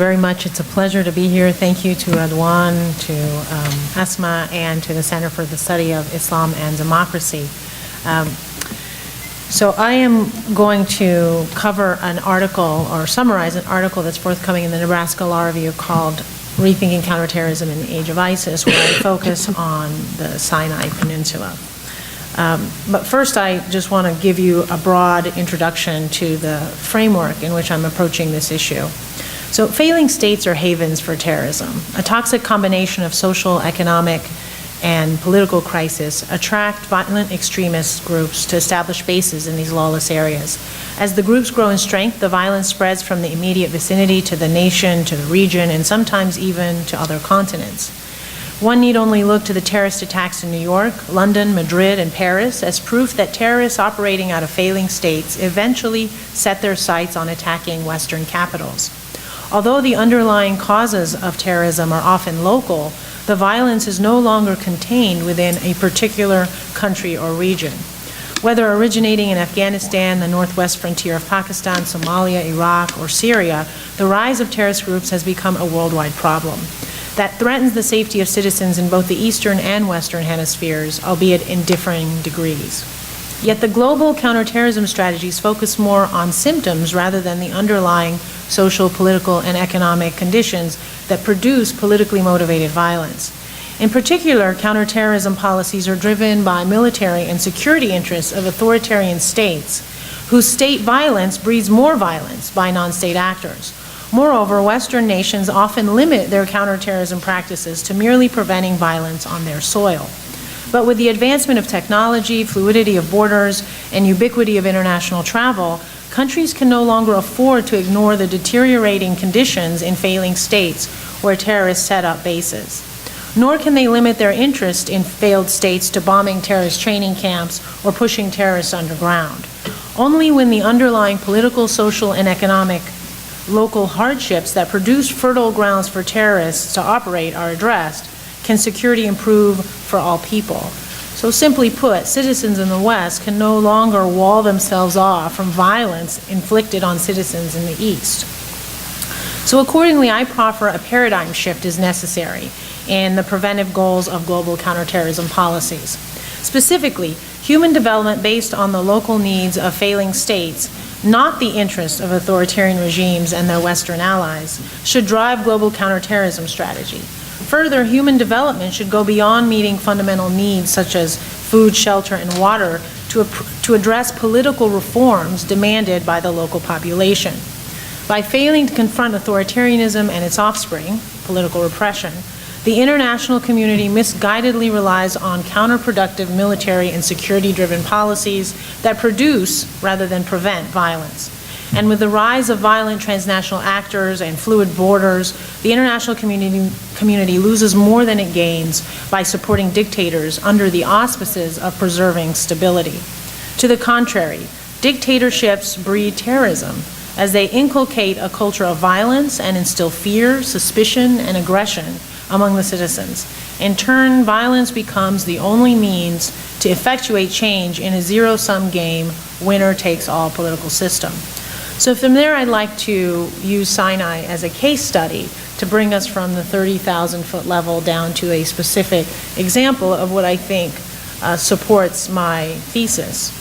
Very much. It's a pleasure to be here. Thank you to Adwan, to Asma, and to the Center for the Study of Islam and Democracy. So I am going to cover an article, or summarize an article that's forthcoming in the Nebraska Law Review called Rethinking Counter-terrorism in the Age of ISIS, where I focus on the Sinai Peninsula. But first, I just want to give you a broad introduction to the framework in which I'm approaching this issue. So failing states are havens for terrorism. A toxic combination of social, economic, and political crisis attract violent extremist groups to establish bases in these lawless areas. As the groups grow in strength, the violence spreads from the immediate vicinity to the nation, to the region, and sometimes even to other continents. One need only look to the terrorist attacks in New York, London, Madrid, and Paris as proof that terrorists operating out of failing states eventually set their sights on attacking Western capitals. Although the underlying causes of terrorism are often local, the violence is no longer contained within a particular country or region. Whether originating in Afghanistan, the northwest frontier of Pakistan, Somalia, Iraq, or Syria, the rise of terrorist groups has become a worldwide problem that threatens the safety of citizens in both the Eastern and Western hemispheres, albeit in differing degrees. Yet the global counterterrorism strategies focus more on symptoms rather than the underlying social, political, and economic conditions that produce politically motivated violence. In particular, counterterrorism policies are driven by military and security interests of authoritarian states, whose state violence breeds more violence by non-state actors. Moreover, Western nations often limit their counterterrorism practices to merely preventing violence on their soil. But with the advancement of technology, fluidity of borders, and ubiquity of international travel, countries can no longer afford to ignore the deteriorating conditions in failing states where terrorists set up bases. Nor can they limit their interest in failed states to bombing terrorist training camps or pushing terrorists underground. Only when the underlying political, social, and economic local hardships that produce fertile grounds for terrorists to operate are addressed can security improve for all people. So simply put, citizens in the West can no longer wall themselves off from violence inflicted on citizens in the East. So accordingly, I proffer a paradigm shift is necessary in the preventive goals of global counterterrorism policies. Specifically, human development based on the local needs of failing states, not the interests of authoritarian regimes and their Western allies, should drive global counterterrorism strategy. Further, human development should go beyond meeting fundamental needs such as food, shelter, and water to address political reforms demanded by the local population. By failing to confront authoritarianism and its offspring, political repression, the international community misguidedly relies on counterproductive military and security-driven policies that produce rather than prevent violence. And with the rise of violent transnational actors and fluid borders, the international community loses more than it gains by supporting dictators under the auspices of preserving stability. To the contrary, dictatorships breed terrorism as they inculcate a culture of violence and instill fear, suspicion, and aggression among the citizens. In turn, violence becomes the only means to effectuate change in a zero-sum game, winner-takes-all political system. So from there, I'd like to use Sinai as a case study to bring us from the 30,000-foot level down to a specific example of what I think supports my thesis.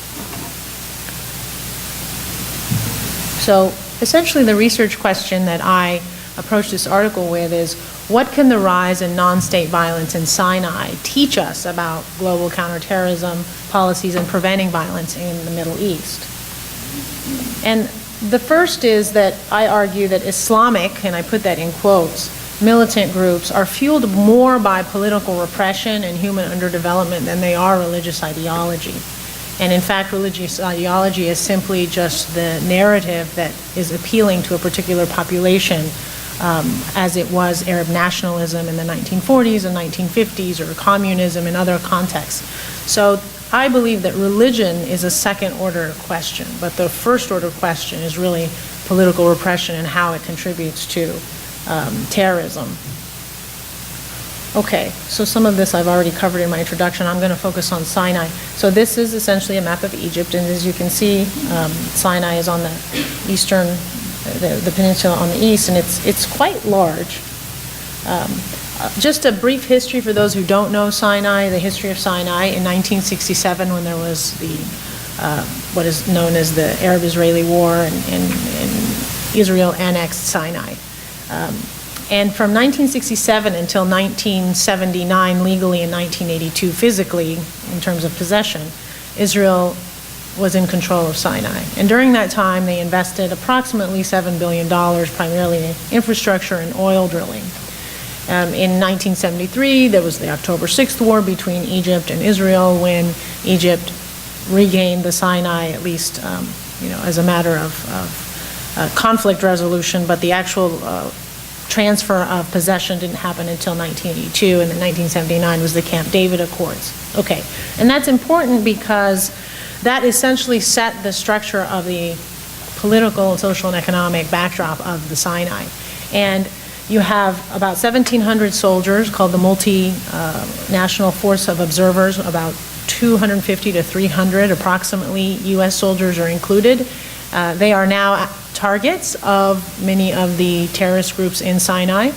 So essentially, the research question that I approach this article with is, what can the rise in non-state violence in Sinai teach us about global counterterrorism policies and preventing violence in the Middle East? And the first is that I argue that Islamic, and I put that in quotes, militant groups are fueled more by political repression and human underdevelopment than they are religious ideology. And in fact, religious ideology is simply just the narrative that is appealing to a particular population, as it was Arab nationalism in the 1940s and 1950s, or communism in other contexts. So I believe that religion is a second-order question, but the first-order question is really political repression and how it contributes to terrorism. Okay, so some of this I've already covered in my introduction. I'm going to focus on Sinai. So this is essentially a map of Egypt, and as you can see, Sinai is on the eastern the peninsula on the east, and it's quite large. Just a brief history for those who don't know Sinai, the history of Sinai. In 1967, when there was the what is known as the Arab-Israeli War, and Israel annexed Sinai. And from 1967 until 1979 legally and 1982 physically, in terms of possession, Israel was in control of Sinai. And during that time, they invested approximately $7 billion, primarily in infrastructure and oil drilling. In 1973, there was the October 6th war between Egypt and Israel, when Egypt regained the Sinai, at least as a matter of conflict resolution, but the actual transfer of possession didn't happen until 1982, and then 1979 was the Camp David Accords. Okay, and that's important because that essentially set the structure of the political, social, and economic backdrop of the Sinai. And you have about 1,700 soldiers called the Multinational Force of Observers, about 250 to 300 approximately U.S. soldiers are included. They are now targets of many of the terrorist groups in Sinai.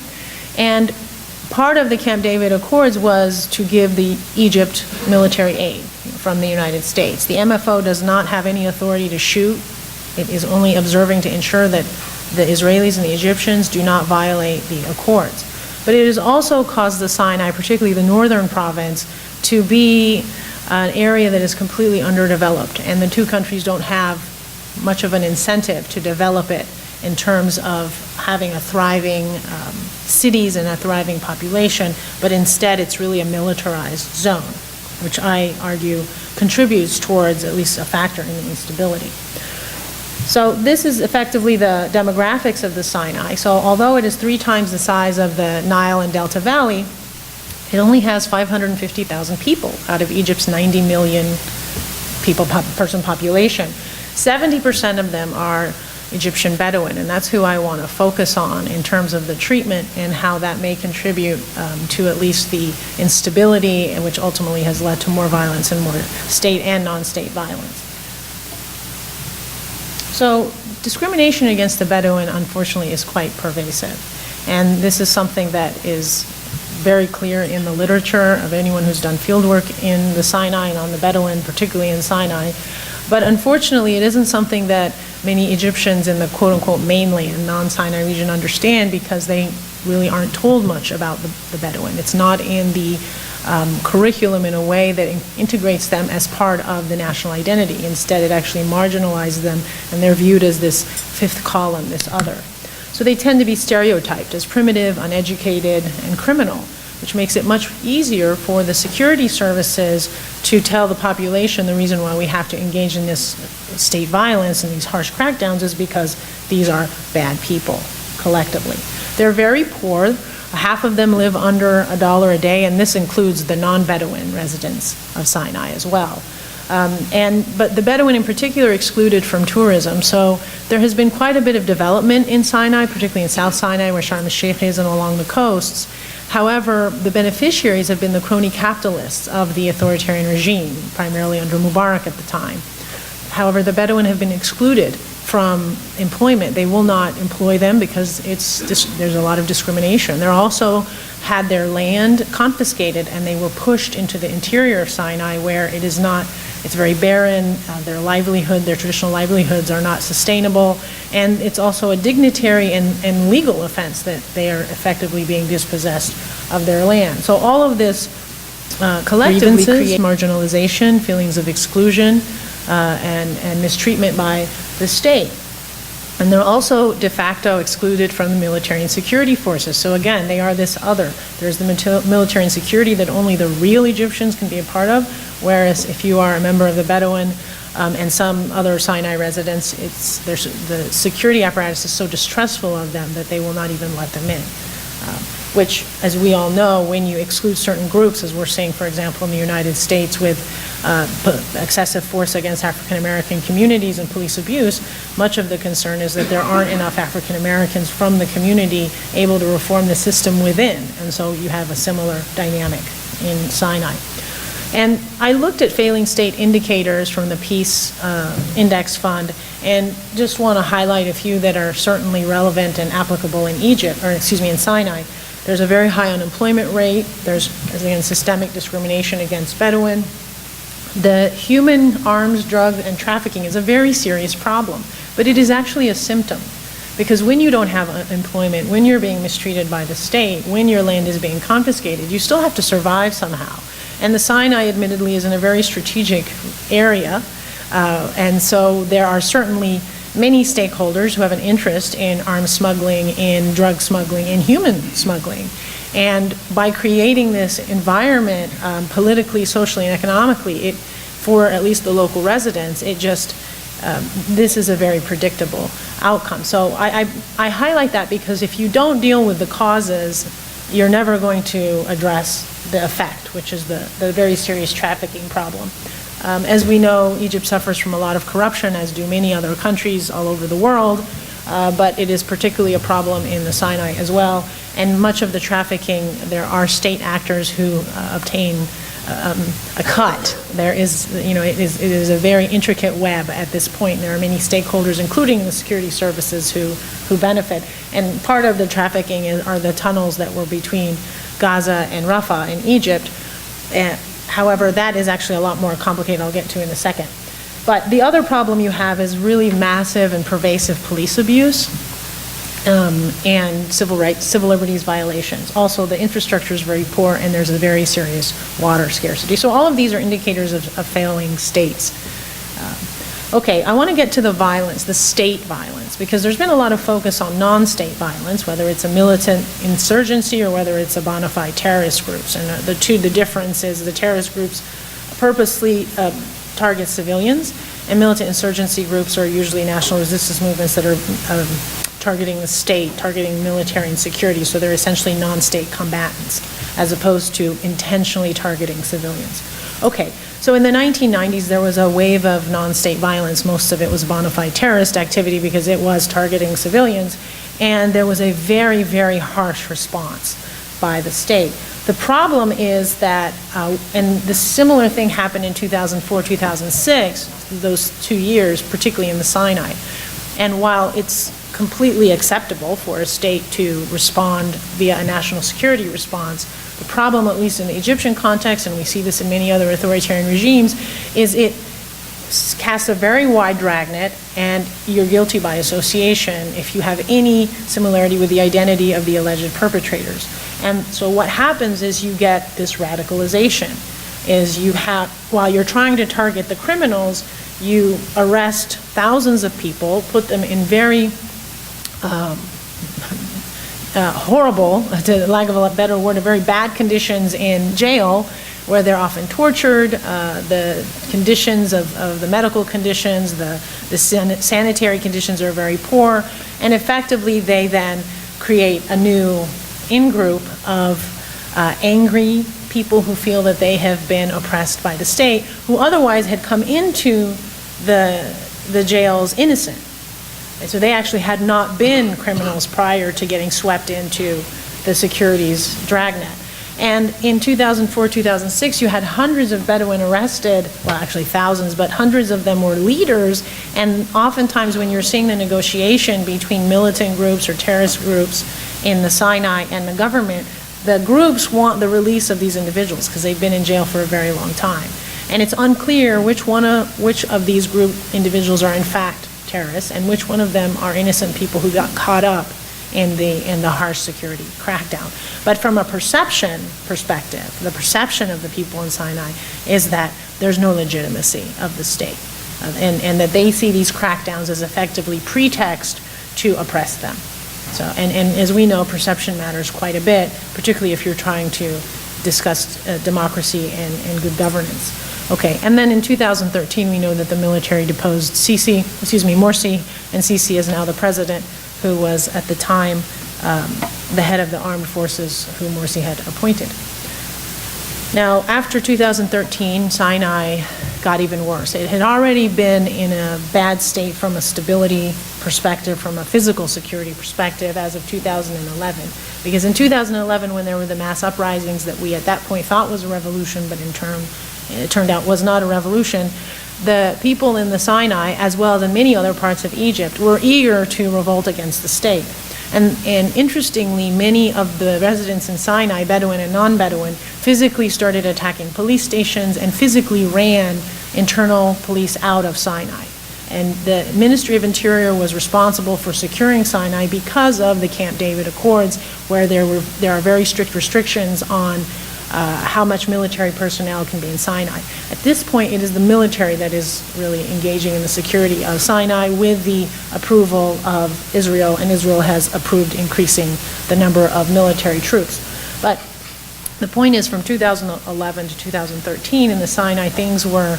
And part of the Camp David Accords was to give the Egypt military aid from the United States. The MFO does not have any authority to shoot. It is only observing to ensure that the Israelis and the Egyptians do not violate the accords. But it has also caused the Sinai, particularly the northern province, to be an area that is completely underdeveloped, and the two countries don't have much of an incentive to develop it in terms of having a thriving cities and a thriving population, but instead it's really a militarized zone, which I argue contributes towards at least a factor in the instability. So this is effectively the demographics of the Sinai. So although it is 3 times the size of the Nile and Delta Valley, it only has 550,000 people out of Egypt's 90 million person population. 70% of them are Egyptian Bedouin, and that's who I want to focus on in terms of the treatment and how that may contribute to at least the instability, which ultimately has led to more violence and more state and non-state violence. So discrimination against the Bedouin, unfortunately, is quite pervasive. And this is something that is very clear in the literature of anyone who's done field work in the Sinai and on the Bedouin, particularly in Sinai. But unfortunately, it isn't something that many Egyptians in the quote-unquote mainland, non-Sinai region understand, because they really aren't told much about the Bedouin. It's not in the curriculum in a way that integrates them as part of the national identity. Instead, it actually marginalizes them, and they're viewed as this fifth column, this other. So they tend to be stereotyped as primitive, uneducated, and criminal, which makes it much easier for the security services to tell the population the reason why we have to engage in this state violence and these harsh crackdowns is because these are bad people, collectively. They're very poor. Half of them live under $1 a day, and this includes the non-Bedouin residents of Sinai as well. But the Bedouin in particular are excluded from tourism, so there has been quite a bit of development in Sinai, particularly in South Sinai, where Sharm el-Sheikh is, and along the coasts. However, the beneficiaries have been the crony capitalists of the authoritarian regime, primarily under Mubarak at the time. However, the Bedouin have been excluded from employment. They will not employ them because there's a lot of discrimination. They're also had their land confiscated, and they were pushed into the interior of Sinai, where it's very barren. Their traditional livelihoods are not sustainable, and it's also a dignitary and legal offense that they are effectively being dispossessed of their land. So all of this collectively creates marginalization, feelings of exclusion, and mistreatment by the state. And they're also de facto excluded from the military and security forces. So again, they are this other. There's the military and security that only the real Egyptians can be a part of, whereas if you are a member of the Bedouin and some other Sinai residents, the security apparatus is so distrustful of them that they will not even let them in. Which, as we all know, when you exclude certain groups, as we're seeing, for example, in the United States with excessive force against African American communities and police abuse, much of the concern is that there aren't enough African Americans from the community able to reform the system within. And so you have a similar dynamic in Sinai. And I looked at failing state indicators from the Peace Index Fund, and just want to highlight a few that are certainly relevant and applicable in Egypt, or excuse me, in Sinai. There's a very high unemployment rate. There's, again, systemic discrimination against Bedouin. The human arms, drug, and trafficking is a very serious problem, but it is actually a symptom. Because when you don't have employment, when you're being mistreated by the state, when your land is being confiscated, you still have to survive somehow. And the Sinai, admittedly, is in a very strategic area, and so there are certainly many stakeholders who have an interest in arms smuggling, in drug smuggling, in human smuggling. And by creating this environment, politically, socially, and economically, for at least the local residents, it just, this is a very predictable outcome. So I highlight that because if you don't deal with the causes, you're never going to address the effect, which is the very serious trafficking problem. As we know, Egypt suffers from a lot of corruption, as do many other countries all over the world, but it is particularly a problem in the Sinai as well. And much of the trafficking, there are state actors who obtain a cut. There is, you know, it is a very intricate web at this point. There are many stakeholders, including the security services, who benefit. And part of the trafficking are the tunnels that were between Gaza and Rafah in Egypt. However, that is actually a lot more complicated. I'll get to in a second. But the other problem you have is really massive and pervasive police abuse. And civil rights, civil liberties violations. Also, the infrastructure is very poor, and there's a very serious water scarcity. So all of these are indicators of failing states. Okay, I want to get to the violence, the state violence, because there's been a lot of focus on non-state violence, whether it's a militant insurgency or whether it's a bona fide terrorist groups. And the difference is the terrorist groups purposely target civilians, and militant insurgency groups are usually national resistance movements that are targeting the state, targeting military and security, so they're essentially non-state combatants, as opposed to intentionally targeting civilians. Okay, so in the 1990s, there was a wave of non-state violence. Most of it was bona fide terrorist activity because it was targeting civilians, and there was a very, very harsh response by the state. The problem is that, and the similar thing happened in 2004, 2006, those 2 years, particularly in the Sinai. And while it's completely acceptable for a state to respond via a national security response, the problem, at least in the Egyptian context, and we see this in many other authoritarian regimes, is it casts a very wide dragnet, and you're guilty by association if you have any similarity with the identity of the alleged perpetrators. And so what happens is you get this radicalization, is you have, while you're trying to target the criminals, you arrest thousands of people, put them in very horrible, to lack of a better word, very bad conditions in jail, where they're often tortured, the conditions of the medical conditions, the sanitary conditions are very poor, and effectively they then create a new in-group of angry people who feel that they have been oppressed by the state, who otherwise had come into the jails innocent. And so they actually had not been criminals prior to getting swept into the security's dragnet. And in 2004, 2006, you had hundreds of Bedouin arrested, well, actually thousands, but hundreds of them were leaders. And oftentimes when you're seeing the negotiation between militant groups or terrorist groups in the Sinai and the government, the groups want the release of these individuals because they've been in jail for a very long time. And it's unclear which of these group individuals are in fact terrorists and which one of them are innocent people who got caught up in the harsh security crackdown. But from a perception perspective, the perception of the people in Sinai is that there's no legitimacy of the state, and that they see these crackdowns as effectively pretext to oppress them. So, and as we know, perception matters quite a bit, particularly if you're trying to discuss democracy and good governance. Okay, and then in 2013, we know that the military deposed Morsi, and Sisi is now the president, who was at the time the head of the armed forces who Morsi had appointed. Now, after 2013, Sinai got even worse. It had already been in a bad state from a stability perspective, from a physical security perspective as of 2011. Because in 2011, when there were the mass uprisings that we at that point thought was a revolution, but in turn it turned out was not a revolution, the people in the Sinai, as well as in many other parts of Egypt, were eager to revolt against the state. And interestingly, many of the residents in Sinai, Bedouin and non-Bedouin, physically started attacking police stations and physically ran internal police out of Sinai. And the Ministry of Interior was responsible for securing Sinai because of the Camp David Accords, where there are very strict restrictions on how much military personnel can be in Sinai. At this point, it is the military that is really engaging in the security of Sinai with the approval of Israel, and Israel has approved increasing the number of military troops. But the point is, from 2011 to 2013 in the Sinai, things were,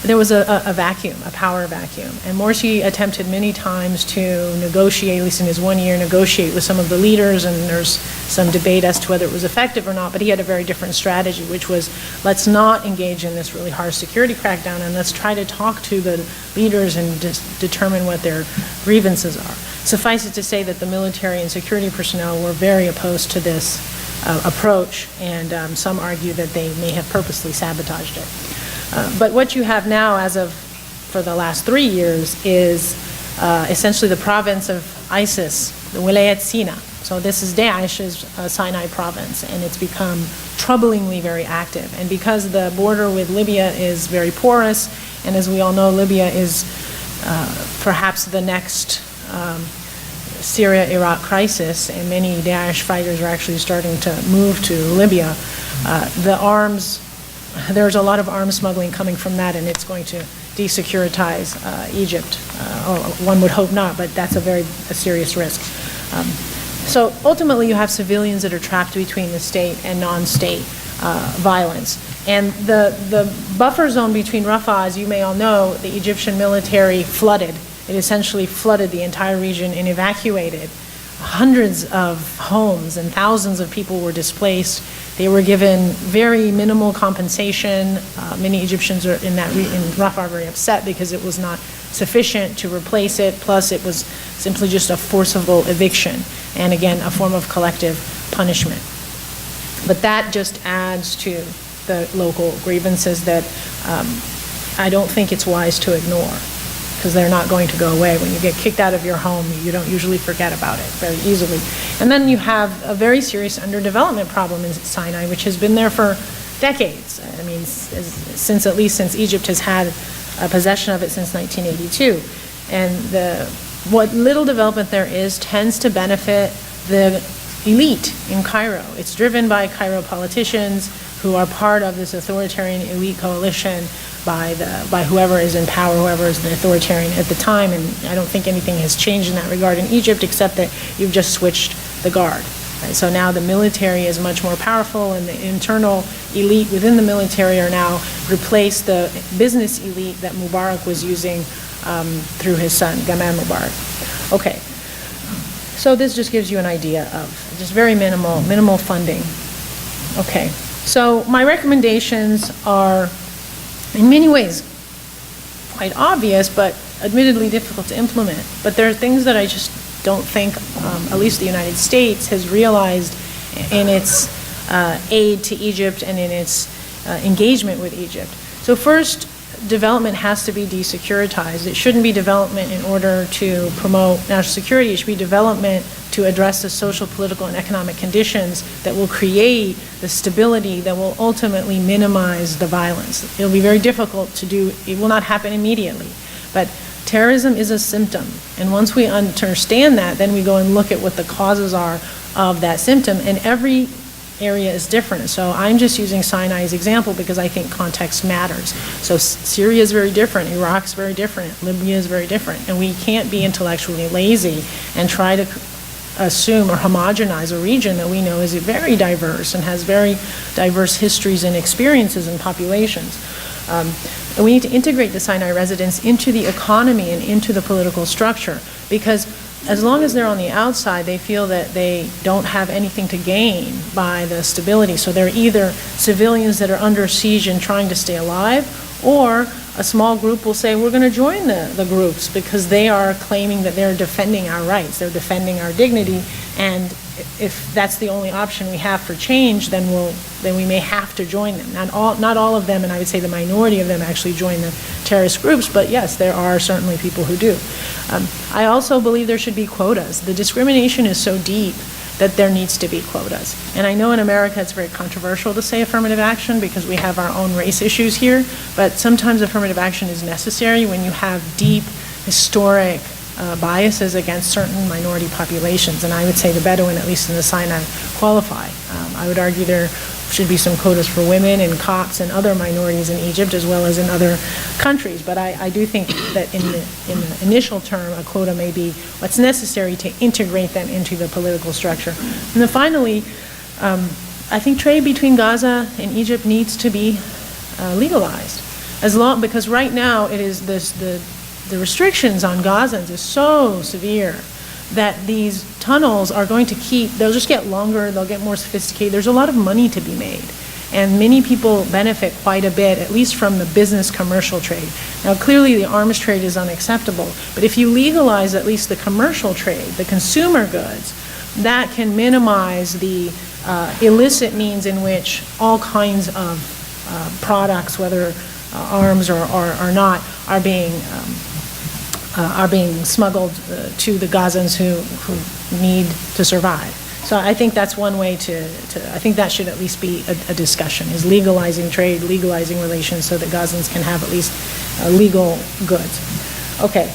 there was a vacuum, a power vacuum. And Morsi attempted many times to negotiate, at least in his 1 year, negotiate with some of the leaders, and there's some debate as to whether it was effective or not, but he had a very different strategy, which was, let's not engage in this really harsh security crackdown, and let's try to talk to the leaders and determine what their grievances are. Suffice it to say that the military and security personnel were very opposed to this approach, and some argue that they may have purposely sabotaged it. But what you have now, for the last 3 years, is essentially the province of ISIS, the Wilayat Sina. So this is Daesh's Sinai province, and it's become troublingly very active. And because the border with Libya is very porous, and as we all know, Libya is perhaps the next Syria-Iraq crisis, and many Daesh fighters are actually starting to move to Libya. There's a lot of arms smuggling coming from that, and it's going to desecuritize Egypt. Or one would hope not, but that's a serious risk. So ultimately, you have civilians that are trapped between the state and non-state violence. And the buffer zone between Rafah, as you may all know, the Egyptian military flooded. It essentially flooded the entire region and evacuated hundreds of homes, and thousands of people were displaced. They were given very minimal compensation. Many Egyptians in Rafah are very upset because it was not sufficient to replace it. Plus, it was simply just a forcible eviction, and again, a form of collective punishment. But that just adds to the local grievances that I don't think it's wise to ignore, because they're not going to go away. When you get kicked out of your home, you don't usually forget about it very easily. And then you have a very serious underdevelopment problem in Sinai, which has been there for decades. I mean, since Egypt has had possession of it since 1982. And what little development there is tends to benefit the elite in Cairo. It's driven by Cairo politicians who are part of this authoritarian elite coalition by whoever is in power, whoever is the authoritarian at the time. And I don't think anything has changed in that regard in Egypt, except that you've just switched the guard. Right? So now the military is much more powerful, and the internal elite within the military are now replaced the business elite that Mubarak was using through his son, Gamal Mubarak. Okay, so this just gives you an idea of just very minimal funding. Okay, so my recommendations are in many ways quite obvious, but admittedly difficult to implement. But there are things that I just don't think, at least the United States has realized in its aid to Egypt and in its engagement with Egypt. So first, development has to be desecuritized. It shouldn't be development in order to promote national security. It should be development to address the social, political, and economic conditions that will create the stability that will ultimately minimize the violence. It'll be very difficult to do. It will not happen immediately. But terrorism is a symptom. And once we understand that, then we go and look at what the causes are of that symptom. And every area is different. So I'm just using Sinai as example because I think context matters. So Syria is very different, Iraq is very different, Libya is very different, and we can't be intellectually lazy and try to assume or homogenize a region that we know is very diverse and has very diverse histories and experiences and populations. And we need to integrate the Sinai residents into the economy and into the political structure, because as long as they're on the outside, they feel that they don't have anything to gain by the stability. So they're either civilians that are under siege and trying to stay alive, or a small group will say, we're going to join the groups because they are claiming that they're defending our rights, they're defending our dignity, and if that's the only option we have for change, then we may have to join them. Not all of them, and I would say the minority of them actually join the terrorist groups, but yes, there are certainly people who do. I also believe there should be quotas. The discrimination is so deep that there needs to be quotas. And I know in America it's very controversial to say affirmative action because we have our own race issues here, but sometimes affirmative action is necessary when you have deep historic biases against certain minority populations. And I would say the Bedouin, at least in the Sinai, qualify. I would argue there should be some quotas for women and Copts and other minorities in Egypt as well as in other countries. But I do think that in the initial term, a quota may be what's necessary to integrate them into the political structure. And then finally, I think trade between Gaza and Egypt needs to be legalized. Because right now it is the restrictions on Gazans is so severe that these tunnels are going to they'll just get longer, they'll get more sophisticated. There's a lot of money to be made. And many people benefit quite a bit, at least from the business commercial trade. Now, clearly the arms trade is unacceptable, but if you legalize at least the commercial trade, the consumer goods, that can minimize the illicit means in which all kinds of products, whether arms or not, are being smuggled to the Gazans who need to survive. So I think that's one way I think that should at least be a discussion, is legalizing trade, legalizing relations so that Gazans can have at least legal goods. Okay.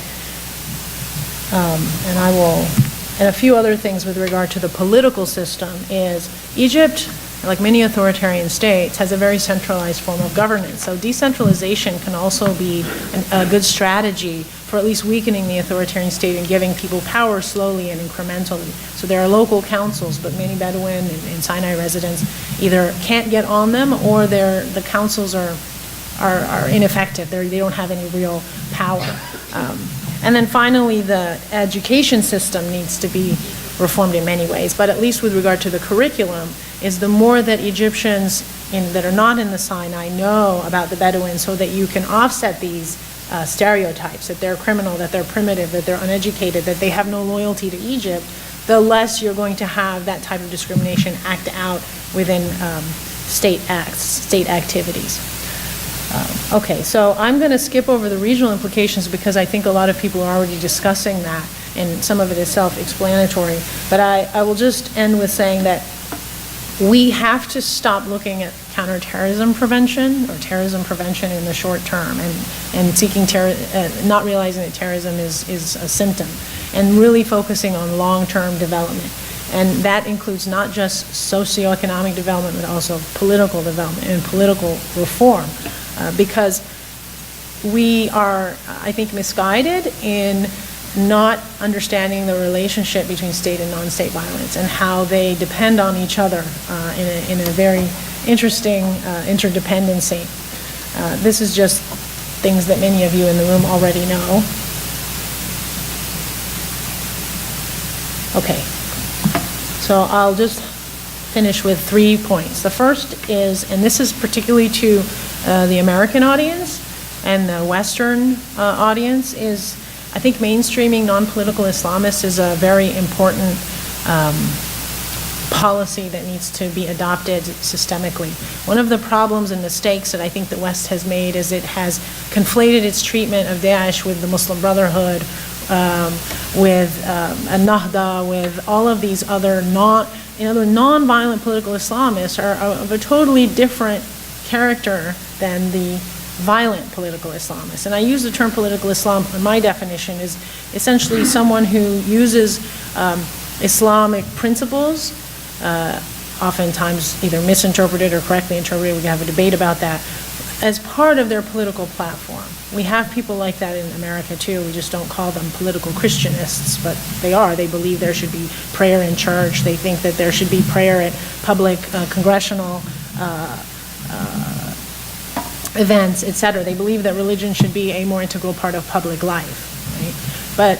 And a few other things with regard to the political system is Egypt, like many authoritarian states, has a very centralized form of governance. So decentralization can also be a good strategy for at least weakening the authoritarian state and giving people power slowly and incrementally. So there are local councils, but many Bedouin and Sinai residents either can't get on them or the councils are ineffective. They don't have any real power. And then finally, the education system needs to be reformed in many ways, but at least with regard to the curriculum, is the more that Egyptians that are not in the Sinai know about the Bedouins so that you can offset these stereotypes, that they're criminal, that they're primitive, that they're uneducated, that they have no loyalty to Egypt, the less you're going to have that type of discrimination act out within state activities. Okay, so I'm going to skip over the regional implications because I think a lot of people are already discussing that, and some of it is self-explanatory. But I will just end with saying that we have to stop looking at counterterrorism prevention or terrorism prevention in the short term and seeking not realizing that terrorism is a symptom, and really focusing on long-term development. And that includes not just socioeconomic development, but also political development and political reform. Because we are, I think, misguided in not understanding the relationship between state and non-state violence and how they depend on each other in a very interesting interdependency. This is just things that many of you in the room already know. Okay, so I'll just finish with 3 points. The first is, and this is particularly to the American audience and the Western audience, is I think mainstreaming non-political Islamists is a very important policy that needs to be adopted systemically. One of the problems and mistakes that I think the West has made is it has conflated its treatment of Daesh with the Muslim Brotherhood, with Nahda, with all of these other non-violent political Islamists are of a totally different character than the violent political Islamists. And I use the term political Islam, in my definition, is essentially someone who uses Islamic principles, oftentimes either misinterpreted or correctly interpreted, we can have a debate about that, as part of their political platform. We have people like that in America too. We just don't call them political Christianists, but they are. They believe there should be prayer in church. They think that there should be prayer at public congressional events, etc. They believe that religion should be a more integral part of public life, right? But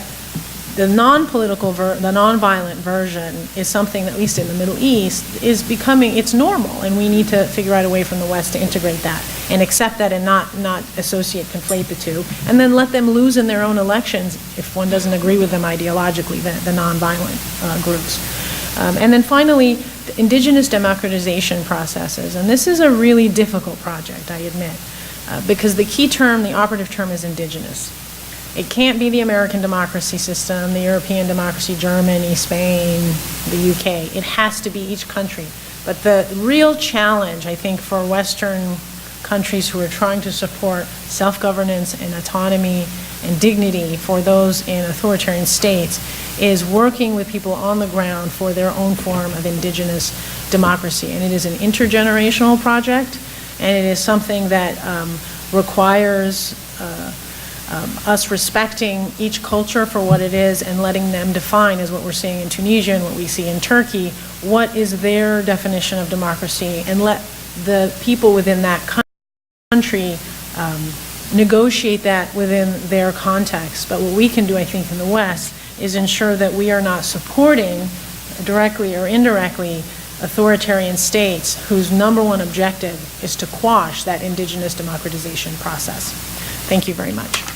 The non-political, the non-violent version is something that, at least in the Middle East, is becoming, it's normal, and we need to figure out a way from the West to integrate that and accept that and not associate, conflate the two, and then let them lose in their own elections if one doesn't agree with them ideologically, the non-violent groups. And then finally, the indigenous democratization processes, and this is a really difficult project, I admit, because the key term, the operative term, is indigenous. It can't be the American democracy system, the European democracy, Germany, Spain, the UK. It has to be each country. But the real challenge, I think, for Western countries who are trying to support self-governance and autonomy and dignity for those in authoritarian states is working with people on the ground for their own form of indigenous democracy. And it is an intergenerational project, and it is something that requires us respecting each culture for what it is and letting them define, as what we're seeing in Tunisia and what we see in Turkey, what is their definition of democracy, and let the people within that country negotiate that within their context. But what we can do, I think, in the West is ensure that we are not supporting, directly or indirectly, authoritarian states whose number one objective is to quash that indigenous democratization process. Thank you very much.